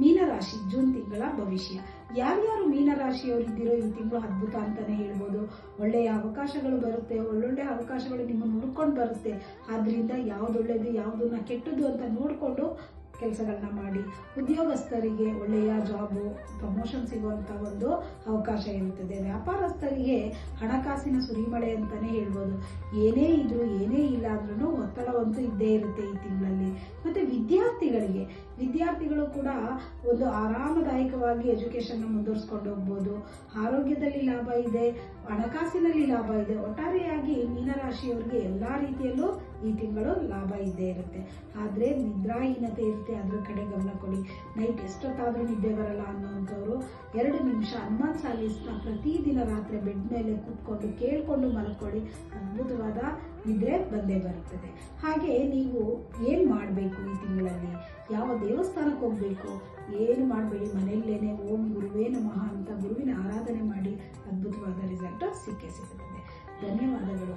ಮೀನರಾಶಿ ಜೂನ್ ತಿಂಗಳ ಭವಿಷ್ಯ. ಯಾರ್ಯಾರು ಮೀನರಾಶಿಯವರಿದ್ದೀರೋ ಈ ತಿಂಗಳು ಅದ್ಭುತ ಅಂತಾನೆ ಹೇಳ್ಬೋದು. ಒಳ್ಳೆಯ ಅವಕಾಶಗಳು ಬರುತ್ತೆ, ಒಳ್ಳೊಳ್ಳೆ ಅವಕಾಶಗಳು ನಿಮ್ಮನ್ನು ಹುಡ್ಕೊಂಡು ಬರುತ್ತೆ. ಆದ್ರಿಂದ ಯಾವ್ದು ಒಳ್ಳೇದು ಯಾವುದನ್ನ ಕೆಟ್ಟದ್ದು ಅಂತ ನೋಡಿಕೊಂಡು ಕೆಲಸಗಳನ್ನ ಮಾಡಿ. ಉದ್ಯೋಗಸ್ಥರಿಗೆ ಒಳ್ಳೆಯ ಜಾಬು, ಪ್ರಮೋಷನ್ ಸಿಗುವಂಥ ಒಂದು ಅವಕಾಶ ಇರುತ್ತದೆ. ವ್ಯಾಪಾರಸ್ಥರಿಗೆ ಹಣಕಾಸಿನ ಸುರಿಮಳೆ ಅಂತಲೇ ಹೇಳ್ಬೋದು. ಏನೇ ಇದ್ರೂ ಏನೇ ಇಲ್ಲ ಅಂದ್ರೂ ಒತ್ತಡವಂತೂ ಇದ್ದೇ ಇರುತ್ತೆ ಈ ತಿಂಗಳಲ್ಲಿ. ಮತ್ತು ವಿದ್ಯಾರ್ಥಿಗಳು ಕೂಡ ಒಂದು ಆರಾಮದಾಯಕವಾಗಿ ಎಜುಕೇಷನ್ನ ಮುಂದುವರಿಸ್ಕೊಂಡು ಹೋಗ್ಬೋದು. ಆರೋಗ್ಯದಲ್ಲಿ ಲಾಭ ಇದೆ, ಹಣಕಾಸಿನಲ್ಲಿ ಲಾಭ ಇದೆ. ಒಟ್ಟಾರೆಯಾಗಿ ಮೀನರಾಶಿಯವರಿಗೆ ಎಲ್ಲ ರೀತಿಯಲ್ಲೂ ಈ ತಿಂಗಳು ಲಾಭ ಇದ್ದೇ ಇರುತ್ತೆ. ಆದರೆ ನಿದ್ರಾಹೀನತೆ ಇರುತ್ತೆ, ಅದ್ರ ಕಡೆ ಗಮನ ಕೊಡಿ. ನೈಟ್ ಎಷ್ಟೊತ್ತಾದರೂ ನಿದ್ದೆ ಬರಲ್ಲ ಅನ್ನೋವಂಥವ್ರು 2 ನಿಮಿಷ ಹನುಮಾನ್ ಚಾಲೀಸ್ನ ಪ್ರತಿದಿನ ರಾತ್ರಿ ಬೆಡ್ ಮೇಲೆ ಕೂತ್ಕೊಂಡು ಕೇಳಿಕೊಂಡು ಮಲ್ಕೊಳ್ಳಿ. ಅದ್ಭುತವಾದ ನಿದ್ರೆ ಬಂದೇ ಬರುತ್ತದೆ. ಹಾಗೆ ನೀವು ಏನು ಮಾಡಬೇಕು ಈ ತಿಂಗಳಲ್ಲಿ, ಯಾವ ದೇವಸ್ಥಾನಕ್ಕೆ ಹೋಗಬೇಕು, ಏನು ಮಾಡಬೇಡಿ, ಮನೆಯಲ್ಲೇನೆ ಓಂ ಗುರುವೇ ನಮಃ ಅಂತ ಗುರುವಿನ ಆರಾಧನೆ ಮಾಡಿ. ಅದ್ಭುತವಾದ ರಿಸಲ್ಟ್ ಸಿಕ್ಕೇ ಸಿಗುತ್ತದೆ. ಧನ್ಯವಾದಗಳು.